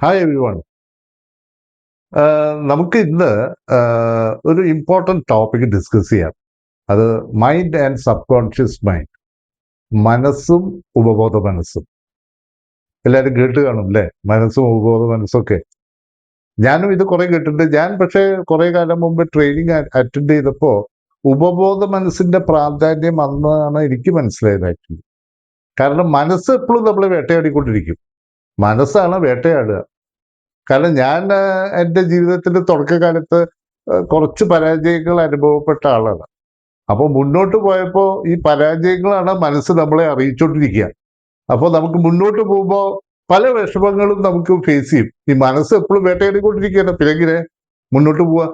Hi everyone. നമുക്ക് ഇന്ന് ഒരു ഇമ്പോർട്ടൻറ്റ് ടോപ്പിക് ഡിസ്കസ് ചെയ്യാം. അത് mind and sub conscious mind, മനസ്സും ഉപബോധ മനസ്സും. എല്ലാവരും കേട്ട് കാണും അല്ലേ, മനസ്സും ഉപബോധ മനസ്സൊക്കെ. ഞാനും ഇത് കുറേ കേട്ടിട്ടുണ്ട്. ഞാൻ പക്ഷേ കുറേ കാലം മുമ്പ് ട്രെയിനിങ് അറ്റൻഡ് ചെയ്തപ്പോൾ ഉപബോധ മനസ്സിന്റെ പ്രാധാന്യം അന്നാണ് എനിക്ക് മനസ്സിലായത് ആക്ച്വലി. കാരണം മനസ്സ് എപ്പോഴും നമ്മളെ വേട്ടയാടിക്കൊണ്ടിരിക്കും. മനസ്സാണ് വേട്ടയാടുക. കാരണം ഞാൻ എൻ്റെ ജീവിതത്തിൻ്റെ തുടക്കകാലത്ത് കുറച്ച് പരാജയങ്ങൾ അനുഭവപ്പെട്ട ആളാണ്. അപ്പോൾ മുന്നോട്ട് പോയപ്പോൾ ഈ പരാജയങ്ങളാണ് മനസ്സ് നമ്മളെ അറിയിച്ചുകൊണ്ടിരിക്കുക. അപ്പോൾ നമുക്ക് മുന്നോട്ട് പോകുമ്പോൾ പല വിഷമങ്ങളും നമുക്ക് ഫേസ് ചെയ്യും. ഈ മനസ്സ് എപ്പോഴും വേട്ടയാടിക്കൊണ്ടിരിക്കുകയാണ്, പിന്നെ എങ്ങനെ മുന്നോട്ട് പോവുക?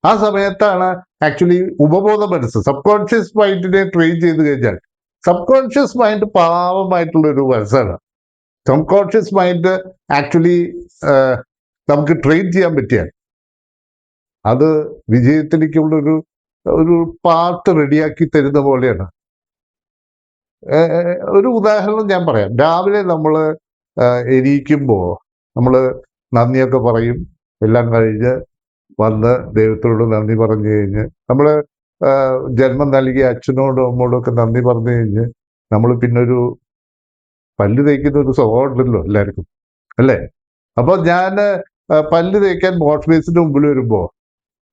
ആ സമയത്താണ് ആക്ച്വലി ഉപബോധ മനസ്സ്, സബ് കോൺഷ്യസ് മൈൻഡിനെ ട്രെയിൻ ചെയ്ത് കഴിഞ്ഞാൽ, സബ് കോൺഷ്യസ് മൈൻഡ് പാവമായിട്ടുള്ളൊരു മനസ്സാണ്. സബ് കോൺഷ്യസ് മൈൻഡ് ആക്ച്വലി നമുക്ക് ട്രെയിൻ ചെയ്യാൻ പറ്റിയാൽ അത് വിജയത്തിലേക്കുള്ളൊരു ഒരു പാത്ത് റെഡിയാക്കി തരുന്ന പോലെയാണ്. ഒരു ഉദാഹരണം ഞാൻ പറയാം. രാവിലെ നമ്മൾ എണീക്കുമ്പോൾ നമ്മൾ നന്ദിയൊക്കെ പറയും. എല്ലാം കഴിഞ്ഞ് വന്ന് ദൈവത്തോട് നന്ദി പറഞ്ഞു കഴിഞ്ഞ്, നമ്മൾ ജന്മം നൽകിയ അച്ഛനോടും അമ്മോടും ഒക്കെ നന്ദി പറഞ്ഞു കഴിഞ്ഞ് നമ്മൾ പിന്നൊരു പല്ല് തേക്കുന്ന ഒരു സ്വഭാവം ഉണ്ടല്ലോ എല്ലാവർക്കും, അല്ലേ? അപ്പോൾ ഞാൻ പല്ല് തേക്കാൻ വാഷ് ബേസിന് മുമ്പിൽ വരുമ്പോൾ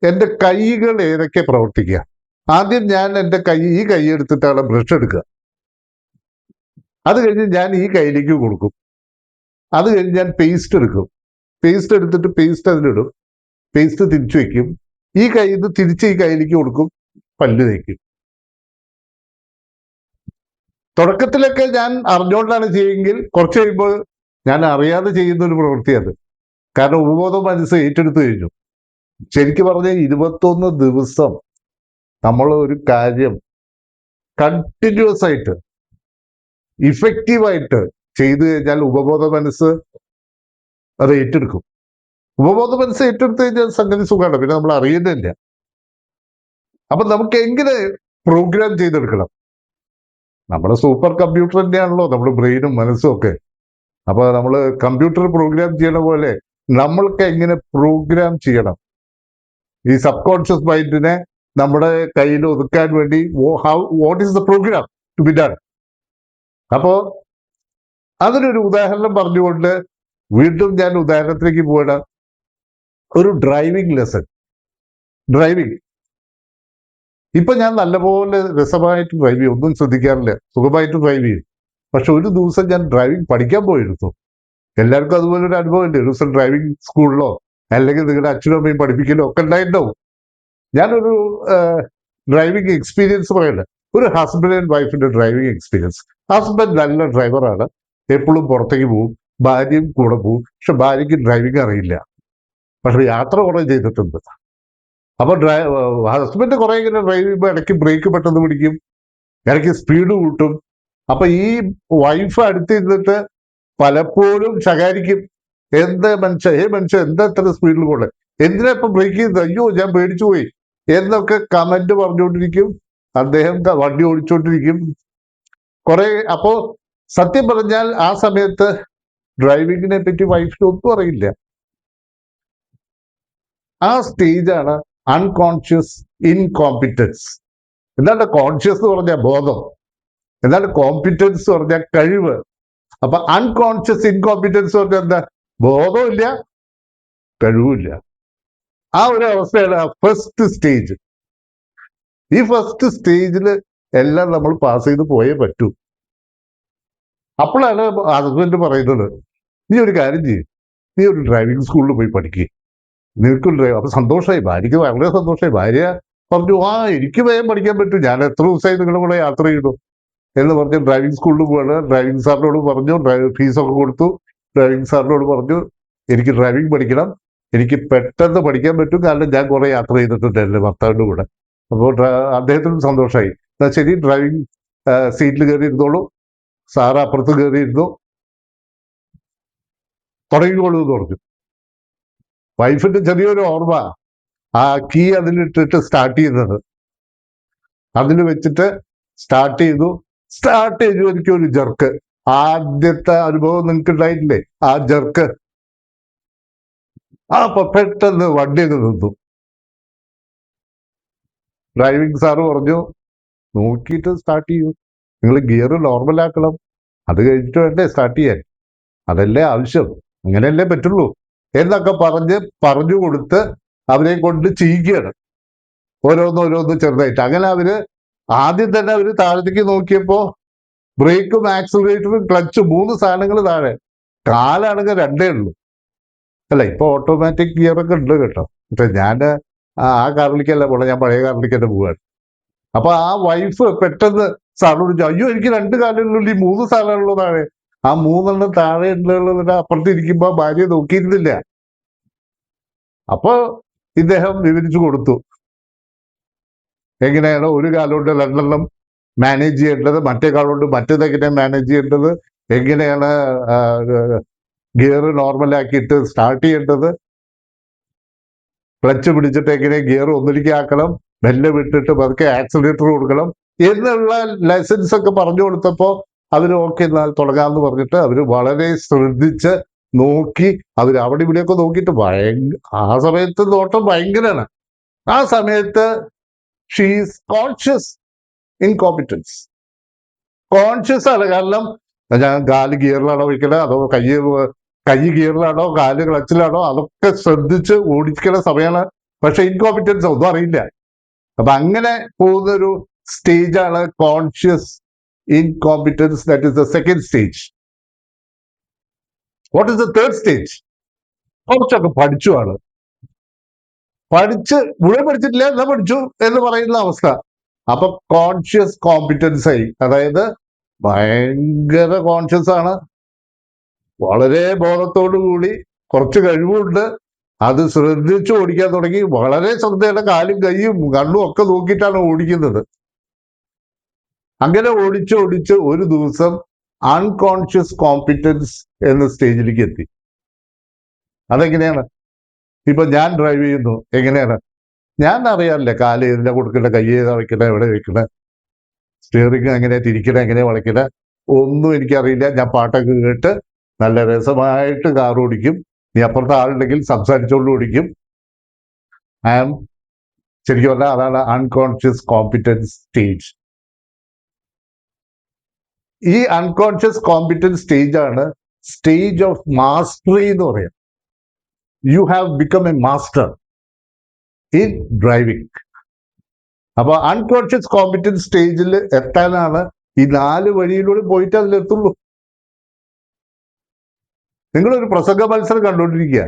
എൻ്റെ കൈകൾ ഏതൊക്കെ പ്രവർത്തിക്കുക? ആദ്യം ഞാൻ എൻ്റെ ഈ കൈ എടുത്തിട്ടാണ് ബ്രഷ് എടുക്കുക. അത് കഴിഞ്ഞ് ഞാൻ ഈ കൈയിലേക്ക് കൊടുക്കും. അത് കഴിഞ്ഞ് ഞാൻ പേസ്റ്റ് എടുക്കും. പേസ്റ്റ് എടുത്തിട്ട് പേസ്റ്റ് അതിലിടും. പേസ്റ്റ് തിരിച്ചു വയ്ക്കും. ഈ കൈയിൽ നിന്ന് തിരിച്ച് ഈ കൈയിലേക്ക് കൊടുക്കും, പല്ല് തേക്കും. തുടക്കത്തിലൊക്കെ ഞാൻ അറിഞ്ഞുകൊണ്ടാണ് ചെയ്യുമെങ്കിൽ കുറച്ച് കഴിയുമ്പോൾ ഞാൻ അറിയാതെ ചെയ്യുന്ന ഒരു പ്രവൃത്തിയത്. കാരണം ഉപബോധ മനസ്സ് ഏറ്റെടുത്തു കഴിഞ്ഞു. ശരിക്കും പറഞ്ഞാൽ 21 ദിവസം നമ്മൾ ഒരു കാര്യം കണ്ടിന്യൂസ് ആയിട്ട് ഇഫക്റ്റീവായിട്ട് ചെയ്തു കഴിഞ്ഞാൽ ഉപബോധ മനസ്സ് അത് ഏറ്റെടുക്കും. ഉപബോധ മനസ്സ് ഏറ്റെടുത്തു കഴിഞ്ഞാൽ സംഗതി സുഖമാണ്, പിന്നെ നമ്മൾ അറിയുന്നില്ല. അപ്പൊ നമുക്ക് എങ്ങനെ പ്രോഗ്രാം ചെയ്തെടുക്കണം? നമ്മുടെ സൂപ്പർ കമ്പ്യൂട്ടർ തന്നെയാണല്ലോ നമ്മുടെ ബ്രെയിനും മനസ്സും ഒക്കെ. അപ്പൊ നമ്മൾ കമ്പ്യൂട്ടർ പ്രോഗ്രാം ചെയ്യണ പോലെ നമ്മൾക്ക് എങ്ങനെ പ്രോഗ്രാം ചെയ്യണം ഈ സബ് കോൺഷ്യസ് മൈൻഡിനെ നമ്മുടെ കയ്യിൽ ഒതുക്കാൻ വേണ്ടി? What is the program to be done? അപ്പോ അതിനൊരു ഉദാഹരണം പറഞ്ഞുകൊണ്ട് വീണ്ടും ഞാൻ ഉദാഹരണത്തിലേക്ക് പോകണം. ഒരു ഡ്രൈവിംഗ് ലെസൺ. ഡ്രൈവിംഗ് ഇപ്പൊ ഞാൻ നല്ലപോലെ രസമായിട്ട് ഡ്രൈവ് ചെയ്യും, ഒന്നും ശ്രദ്ധിക്കാറില്ല, സുഖമായിട്ട് ഡ്രൈവ് ചെയ്യും. പക്ഷെ ഒരു ദിവസം ഞാൻ ഡ്രൈവിംഗ് പഠിക്കാൻ പോയിരുന്നു. എല്ലാവർക്കും അതുപോലെ ഒരു അനുഭവം ഉണ്ട്. ഒരു ദിവസം ഡ്രൈവിംഗ് സ്കൂളിലോ അല്ലെങ്കിൽ നിങ്ങളുടെ അച്ഛനും അമ്മയും പഠിപ്പിക്കലോ ഒക്കെ ഉണ്ടായിട്ടുണ്ടാവും. ഞാനൊരു ഡ്രൈവിംഗ് എക്സ്പീരിയൻസ് പറയണ്ട. ഒരു ഹസ്ബൻഡ് ആൻഡ് വൈഫിന്റെ ഡ്രൈവിംഗ് എക്സ്പീരിയൻസ്. ഹസ്ബൻഡ് നല്ല ഡ്രൈവറാണ്, എപ്പോഴും പുറത്തേക്ക് പോകും, ഭാര്യയും കൂടെ പോകും. പക്ഷെ ഭാര്യയ്ക്ക് ഡ്രൈവിംഗ് അറിയില്ല, പക്ഷെ യാത്ര കുറെ ചെയ്തിട്ടുണ്ട്. അപ്പൊ ഹസ്ബൻഡ് കുറെ ഇങ്ങനെ ഡ്രൈവ് ചെയ്യുമ്പോൾ ഇടയ്ക്ക് ബ്രേക്ക് പെട്ടെന്ന് പിടിക്കും, ഇടയ്ക്ക് സ്പീഡ് കൂട്ടും. അപ്പൊ ഈ വൈഫ് അടുത്തിരുന്നിട്ട് പലപ്പോഴും ശകാരിക്കും. എന്താ മനുഷ്യ എന്താ ഇത്ര സ്പീഡിൽ കൊണ്ട്, എന്തിനാ ഇപ്പൊ ബ്രേക്ക് ചെയ്തത്, അയ്യോ ഞാൻ പേടിച്ചു പോയി എന്നൊക്കെ കമന്റ് പറഞ്ഞുകൊണ്ടിരിക്കും. അദ്ദേഹം വണ്ടി ഓടിച്ചുകൊണ്ടിരിക്കും കുറെ. അപ്പോ സത്യം പറഞ്ഞാൽ ആ സമയത്ത് ഡ്രൈവിങ്ങിനെ പറ്റി വൈഫിന് ഒന്നും അറിയില്ല. ആ സ്റ്റേജാണ് അൺകോൺഷ്യസ് ഇൻകോമ്പിറ്റൻസ്. എന്താണ് കോൺഷ്യസ് എന്ന് പറഞ്ഞാൽ ബോധം, എന്താണ് കോമ്പിറ്റൻസ് പറഞ്ഞാൽ കഴിവ്. അപ്പൊ അൺകോൺഷ്യസ് ഇൻകോമ്പിറ്റൻസ് പറഞ്ഞാൽ എന്താ? ബോധമില്ല, കഴിവില്ല. ആ ഒരു അവസ്ഥയാണ് ഫസ്റ്റ് സ്റ്റേജ്. ഈ ഫസ്റ്റ് സ്റ്റേജിൽ എല്ലാം നമ്മൾ പാസ് ചെയ്ത് പോയേ പറ്റൂ. അപ്പോഴാണ് ഹസ്ബൻഡ് പറയുന്നത്, നീ ഒരു കാര്യം ചെയ്യും, നീ ഒരു ഡ്രൈവിംഗ് സ്കൂളിൽ പോയി പഠിക്കുക, നിനക്കും ഡ്രൈവ്. അപ്പൊ സന്തോഷമായി, ഭാര്യയ്ക്ക് വളരെ സന്തോഷമായി. ഭാര്യ പറഞ്ഞു, എനിക്ക് വേഗം പഠിക്കാൻ പറ്റും, ഞാൻ എത്ര ദിവസമായി നിങ്ങളുടെ കൂടെ യാത്ര ചെയ്തു എന്ന് പറഞ്ഞ് ഡ്രൈവിംഗ് സ്കൂളിൽ പോവാണ്. ഡ്രൈവിംഗ് സാറിനോട് പറഞ്ഞു, ഫീസൊക്കെ കൊടുത്തു. ഡ്രൈവിംഗ് സാറിനോട് പറഞ്ഞു, എനിക്ക് ഡ്രൈവിംഗ് പഠിക്കണം, എനിക്ക് പെട്ടെന്ന് പഠിക്കാൻ പറ്റും, കാരണം ഞാൻ കുറെ യാത്ര ചെയ്തിട്ടുണ്ട് എൻ്റെ ഭർത്താവിൻ്റെ കൂടെ. അപ്പോൾ അദ്ദേഹത്തിനും സന്തോഷമായി. എന്നാൽ ശരി, ഡ്രൈവിംഗ് സീറ്റിൽ കയറി ഇരുന്നോളൂ, സാറ് അപ്പുറത്ത് കയറിയിരുന്നു, തുടങ്ങിക്കോളൂ എന്ന് പറഞ്ഞു. വൈഫിന്റെ ചെറിയൊരു ഓർമ്മ, ആ കീ അതിലിട്ടിട്ട് സ്റ്റാർട്ട് ചെയ്യുന്നത്, അതിൽ വെച്ചിട്ട് സ്റ്റാർട്ട് ചെയ്തു. സ്റ്റാർട്ട് ചെയ്തു, എനിക്കൊരു ജർക്ക്. ആദ്യത്തെ അനുഭവം നിങ്ങൾക്ക് ഉണ്ടായിട്ടില്ലേ, ആ ജർക്ക്? അപ്പൊ പെട്ടെന്ന് വണ്ടി അങ്ങ് നിന്നു. ഡ്രൈവിംഗ് സാറ് പറഞ്ഞു, നോക്കിയിട്ട് സ്റ്റാർട്ട് ചെയ്യൂ, നിങ്ങൾ ഗിയർ നോർമലാക്കണം, അത് കഴിഞ്ഞിട്ട് വേണ്ടേ സ്റ്റാർട്ട് ചെയ്യാൻ, അതല്ലേ ആവശ്യം, അങ്ങനെയല്ലേ പറ്റുള്ളൂ എന്നൊക്കെ പറഞ്ഞു കൊടുത്ത് അവരെ കൊണ്ട് ചെയ്യിക്കുകയാണ്. ഓരോന്നോരോന്ന് ചെറുതായിട്ട്. അങ്ങനെ അവര് ആദ്യം തന്നെ അവര് താഴത്തേക്ക് നോക്കിയപ്പോ ബ്രേക്കും ആക്സിലറേറ്ററും ക്ലച്ചും 3 സാധനങ്ങൾ താഴെ, കാലാണെങ്കിൽ 2 ഉള്ളൂ. അല്ല, ഇപ്പൊ ഓട്ടോമാറ്റിക് ഗിയർ ഒക്കെ ഉണ്ട് കേട്ടോ. പക്ഷെ ഞാൻ ആ കാറിലേക്കല്ല പോണേ, ഞാൻ പഴയ കാറിലേക്ക് തന്നെ പോവാണ്. അപ്പൊ ആ വൈഫ് പെട്ടെന്ന് സാറിനോട് ചോദിച്ചു, അയ്യോ എനിക്ക് 2 കാലുകളുള്ളൂ, ഈ 3 സാധനമുള്ളൂ താഴെ. ആ 3 താഴെ ഉള്ളത് അപ്പുറത്ത് ഇരിക്കുമ്പോ ഭാര്യ നോക്കിയിരുന്നില്ല. അപ്പൊ ഇദ്ദേഹം വിവരിച്ചു കൊടുത്തു, എങ്ങനെയാണ് ഒരു കാലുകൊണ്ട് 2 മാനേജ് ചെയ്യേണ്ടത്, മറ്റേ കാലുകൊണ്ട് മറ്റേതെങ്ങനെ മാനേജ് ചെയ്യേണ്ടത്, എങ്ങനെയാണ് ഗിയർ നോർമലാക്കിയിട്ട് സ്റ്റാർട്ട് ചെയ്യേണ്ടത്, ക്ലച്ച് പിടിച്ചിട്ട് എങ്ങനെ ഗിയർ ഒന്നിലേക്ക് ആക്കണം, മെല്ലെ വിട്ടിട്ട് പതുക്കെ ആക്സിലേറ്റർ കൊടുക്കണം എന്നുള്ള ലെസൺസ് ഒക്കെ പറഞ്ഞു കൊടുത്തപ്പോ അവര് ഓക്കെ എന്നാൽ തുടങ്ങാമെന്ന് പറഞ്ഞിട്ട് അവര് വളരെ ശ്രദ്ധിച്ച് നോക്കി. അവർ അവിടെ ഇവിടെയൊക്കെ നോക്കിയിട്ട് ആ സമയത്ത് നോട്ടം ഭയങ്കരമാണ്. ആ സമയത്ത് ഷീസ് കോൺഷ്യസ് ഇൻകോമ്പിറ്റൻസ്. കോൺഷ്യസ് ആണ്. കാരണം ഞാൻ കാല് ഗിയറിലാണോ വയ്ക്കണത്, അതോ കൈ ഗിയറിലാണോ കാല് ക്ലച്ചിലാണോ, അതൊക്കെ ശ്രദ്ധിച്ച് ഓടിക്കണ സമയമാണ്. പക്ഷെ ഇൻകോമ്പിറ്റൻസ് ഒന്നും അറിയില്ല. അപ്പൊ അങ്ങനെ പോകുന്നൊരു സ്റ്റേജാണ് conscious incompetence. That is the second stage. What is the third stage? കുറച്ചൊക്കെ പഠിച്ചു ആള്, മുഴുവൻ പഠിച്ചിട്ടില്ല, എന്നാ പഠിച്ചു എന്ന് പറയുന്ന അവസ്ഥ. അപ്പൊ കോൺഷ്യസ് കോമ്പിറ്റൻസ് ആയി. അതായത് ഭയങ്കര കോൺഷ്യസ് ആണ്, വളരെ ബോധത്തോടു കൂടി, കുറച്ച് കഴിവുണ്ട്, അത് ശ്രദ്ധിച്ച് ഓടിക്കാൻ തുടങ്ങി. വളരെ ശ്രദ്ധയുടെ കാലും കൈയും കണ്ണും ഒക്കെ നോക്കിയിട്ടാണ് ഓടിക്കുന്നത്. അങ്ങനെ ഓടിച്ച് ഒരു ദിവസം അൺകോൺഷ്യസ് കോമ്പിറ്റൻസ് എന്ന സ്റ്റേജിലേക്ക് എത്തി. അതെങ്ങനെയാണ്? ഇപ്പൊ ഞാൻ ഡ്രൈവ് ചെയ്യുന്നു, എങ്ങനെയാണ്? ഞാൻ അറിയാറില്ല കാല് ഏതിനാ കൊടുക്കണേ, കൈ ഏതാ വെക്കണേ, എവിടെ വെക്കണേ, സ്റ്റിയറിംഗ് എങ്ങനെ തിരിക്കണേ, എങ്ങനെ വളയ്ക്കണേ, ഒന്നും എനിക്കറിയില്ല. ഞാൻ പാട്ടൊക്കെ കേട്ട് നല്ല രസമായിട്ട് കാർ ഓടിക്കും. നീ അപ്പുറത്തെ ആളുണ്ടെങ്കിൽ സംസാരിച്ചുകൊണ്ട് ഓടിക്കും. ശരിക്കും പറഞ്ഞാൽ അതാണ് അൺകോൺഷ്യസ് കോമ്പിറ്റൻസ് സ്റ്റേജ്. ഈ അൺകോൺഷ്യസ് കോമ്പിറ്റൻസ് സ്റ്റേജ് ആണ് സ്റ്റേജ് ഓഫ് മാസ്റ്ററി എന്ന് പറയാം. You have become A master in driving. അപ്പൊ അൺകോൺഷ്യസ് കോമ്പിറ്റൻസ് സ്റ്റേജിൽ എത്താനാണ് ഈ 4 വഴിയിലൂടെ പോയിട്ട് അതിലെത്തുള്ളൂ. നിങ്ങളൊരു പ്രസംഗ മത്സരം കണ്ടുകൊണ്ടിരിക്കുക.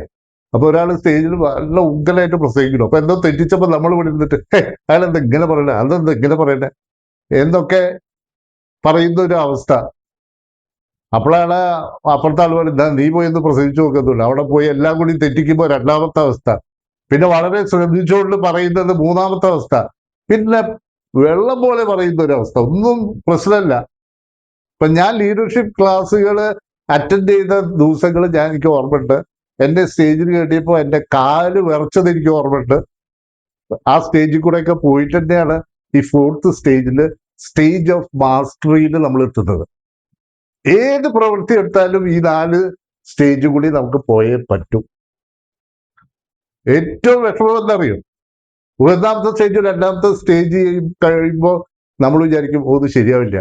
അപ്പൊ ഒരാൾ സ്റ്റേജിൽ നല്ല ഉഗ്രനായിട്ട് പ്രസംഗിക്കുന്നു. അപ്പൊ എന്തോ തെറ്റിച്ചപ്പോ നമ്മൾ ഇവിടെ ഇരുന്നിട്ട് അയാളെന്താ ഇങ്ങനെ പറയണേ, അതെന്താ ഇങ്ങനെ പറയണേ എന്നൊക്കെ പറയുന്ന ഒരു അവസ്ഥ. അപ്പോഴാണ് അപ്പുറത്തെ ആൾ പറയുന്നത്, നീ പോയി ഒന്ന് പ്രസംഗിച്ചു നോക്കുന്നില്ല, അവിടെ പോയി എല്ലാം കൂടി തെറ്റിക്കുമ്പോൾ 2ാമത്തെ അവസ്ഥ, പിന്നെ വളരെ ശ്രദ്ധിച്ചുകൊണ്ട് പറയുന്നത് 3ാമത്തെ അവസ്ഥ, പിന്നെ വെള്ളം പോലെ പറയുന്ന ഒരു അവസ്ഥ. ഒന്നും പ്രശ്നമല്ല. ഇപ്പൊ ഞാൻ ലീഡർഷിപ്പ് ക്ലാസ്സുകൾ അറ്റൻഡ് ചെയ്ത ദിവസങ്ങൾ എനിക്ക് ഓർമ്മയുണ്ട്. എന്റെ സ്റ്റേജിൽ കയറ്റിയപ്പോൾ എന്റെ കാല് വിറച്ചത് എനിക്ക് ഓർമ്മയുണ്ട്. ആ സ്റ്റേജിൽ കൂടെ ഒക്കെ പോയിട്ട് തന്നെയാണ് ഈ 4th സ്റ്റേജില്, സ്റ്റേജ് ഓഫ് മാസ്റ്ററിയിൽ നമ്മൾ എത്തുന്നത്. ഏത് പ്രവൃത്തി എടുത്താലും ഈ 4 സ്റ്റേജ് കൂടി നമുക്ക് പോയേ പറ്റും. ഏറ്റവും വിഷമം എന്നറിയും, 1ാമത്തെ സ്റ്റേജ് 2ാമത്തെ സ്റ്റേജ് കഴിയുമ്പോൾ നമ്മൾ വിചാരിക്കും ഇത് ശരിയാവില്ല.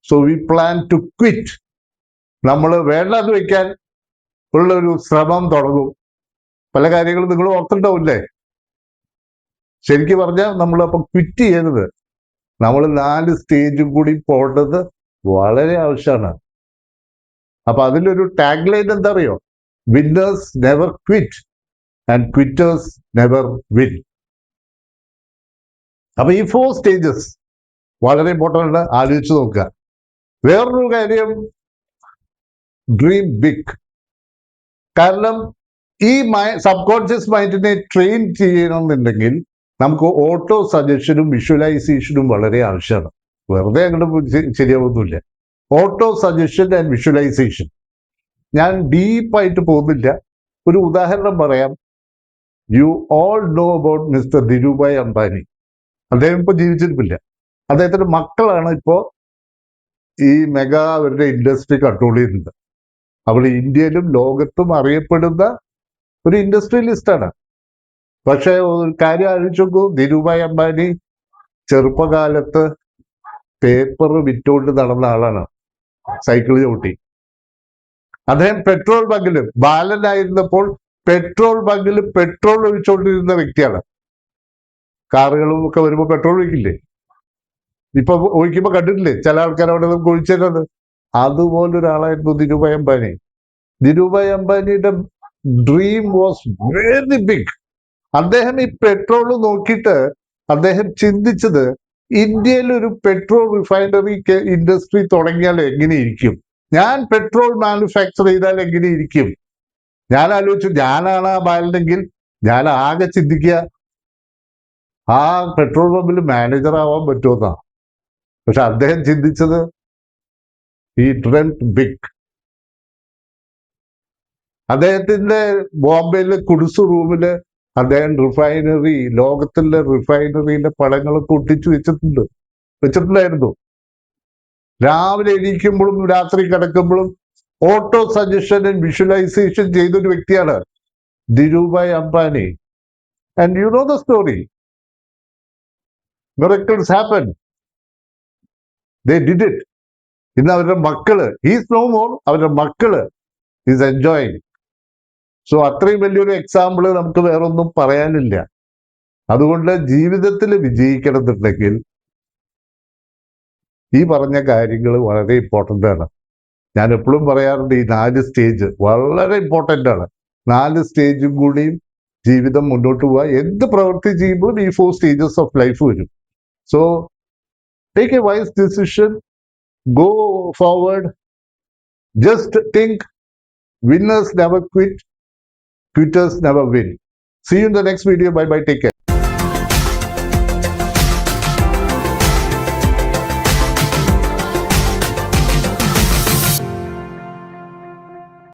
So we plan to quit. നമ്മൾ വേണ്ടാന്ന് വെക്കാൻ ഉള്ള ഒരു ശ്രമം തുടങ്ങും. പല കാര്യങ്ങളും നിങ്ങൾ ഓർത്തിട്ടുണ്ടാവില്ലേ? ശരിക്കും പറഞ്ഞാൽ നമ്മൾ അപ്പൊ ക്വിറ്റ് ചെയ്യരുത്. നമ്മൾ 4 സ്റ്റേജും കൂടി പോകേണ്ടത് വളരെ ആവശ്യമാണ്. അപ്പൊ അതിലൊരു ടാഗ് ലൈൻ എന്താ അറിയോ? Winners never quit and quitters never win. അപ്പൊ ഈ 4 സ്റ്റേജസ് വളരെ ഇമ്പോർട്ടൻ്റ്. ആലോചിച്ച് നോക്കുക. വേറൊരു കാര്യം, ഡ്രീം ബിഗ്. കാരണം ഈ സബ് കോൺഷ്യസ് മൈൻഡിനെ ട്രെയിൻ ചെയ്യണമെന്നുണ്ടെങ്കിൽ നമുക്ക് ഓട്ടോ സജഷനും വിഷ്വലൈസേഷനും വളരെ ആവശ്യമാണ്. വെറുതെ അങ്ങോട്ട് ശരിയാവുന്നില്ല. Auto suggestion and visualisation. ഞാൻ ഡീപ്പായിട്ട് പോകുന്നില്ല, ഒരു ഉദാഹരണം പറയാം. You all know about mister Dhirubhai Ambani. അദ്ദേഹം ഇപ്പൊ ജീവിച്ചിരിപ്പില്ല. അദ്ദേഹത്തിന്റെ മക്കളാണ് ഇപ്പോ ഈ മെഗാ അവരുടെ ഇൻഡസ്ട്രി കൺട്രോൾ ചെയ്യുന്നത്. അവിടെ ഇന്ത്യയിലും ലോകത്തും അറിയപ്പെടുന്ന ഒരു ഇൻഡസ്ട്രിയലിസ്റ്റ് ആണ്. പക്ഷെ ഒരു കാര്യം ആലോചിച്ച് നോക്കൂ, ധീരുഭായ് അംബാനി ചെറുപ്പകാലത്ത് പേപ്പർ വിറ്റുകൊണ്ട് നടന്ന ആളാണ്, സൈക്കിൾ ചവിട്ടി. അദ്ദേഹം പെട്രോൾ ബങ്കില് ബാലനായിരുന്നപ്പോൾ പെട്രോൾ ബങ്കിൽ പെട്രോൾ ഒഴിച്ചുകൊണ്ടിരുന്ന വ്യക്തിയാണ്. കാറുകളും ഒക്കെ വരുമ്പോൾ പെട്രോൾ ഒഴിക്കില്ലേ, ഇപ്പൊ ഒഴിക്കുമ്പോ കണ്ടിട്ടില്ലേ ചില ആൾക്കാർ അവിടെ നമുക്ക് ഒഴിച്ചത്. അതുപോലൊരാളായിരുന്നു ധീരുഭായ് അംബാനി. ധീരുഭായ് അംബാനിയുടെ ഡ്രീം വാസ് വെരി ബിഗ്. അദ്ദേഹം ഈ പെട്രോൾ നോക്കിയിട്ട് അദ്ദേഹം ചിന്തിച്ചത്, ഇന്ത്യയിൽ ഒരു പെട്രോൾ റിഫൈനറി ഇൻഡസ്ട്രി തുടങ്ങിയാൽ എങ്ങനെയിരിക്കും, ഞാൻ പെട്രോൾ മാനുഫാക്ചർ ചെയ്താൽ എങ്ങനെയിരിക്കും. ഞാൻ ആലോചിച്ചു, ഞാനാണ് ആ ബാലനെങ്കിൽ ഞാൻ ആകെ ചിന്തിക്കുക ആ പെട്രോൾ പമ്പിൽ മാനേജർ ആവാൻ പറ്റുമെന്നാ. പക്ഷെ അദ്ദേഹം ചിന്തിച്ചത് ഈ ഡ്രീംഡ് ബിഗ്. അദ്ദേഹത്തിന്റെ ബോംബെയിലെ കുടിസ് റൂമില് അദ്ദേഹം റിഫൈനറി, ലോകത്തിലെ റിഫൈനറിയുടെ പടങ്ങളൊക്കെ ഒട്ടിച്ചു വെച്ചിട്ടുണ്ടായിരുന്നു. രാവിലെ എണീക്കുമ്പോഴും രാത്രി കിടക്കുമ്പോഴും ഓട്ടോ സജഷൻ ആൻഡ് വിഷ്വലൈസേഷൻ ചെയ്തൊരു വ്യക്തിയാണ് Dhirubhai Ambani. And you know the story, miracles happen, they did it. ഇന്ന് അവരുടെ മക്കള്, ഹീസ് നോ മോർ, അവരുടെ മക്കള് ഈസ് എൻജോയിങ്. സോ അത്രയും വലിയൊരു എക്സാമ്പിൾ നമുക്ക് വേറൊന്നും പറയാനില്ല. അതുകൊണ്ട് ജീവിതത്തിൽ വിജയിക്കണമെന്നുണ്ടെങ്കിൽ ഈ പറഞ്ഞ കാര്യങ്ങൾ വളരെ ഇമ്പോർട്ടൻ്റ് ആണ്. ഞാൻ എപ്പോഴും പറയാറുണ്ട്, ഈ 4 സ്റ്റേജ് വളരെ ഇമ്പോർട്ടൻ്റ് ആണ്. 4 സ്റ്റേജും കൂടിയും ജീവിതം മുന്നോട്ട് പോവുക. എന്ത് പ്രവൃത്തി ചെയ്യുമ്പോഴും ഈ 4 സ്റ്റേജസ് ഓഫ് ലൈഫ് വരും. So take A vice decision, go forward, just think, winners never quit, quitters never win. See you in the next video. Bye bye, take care.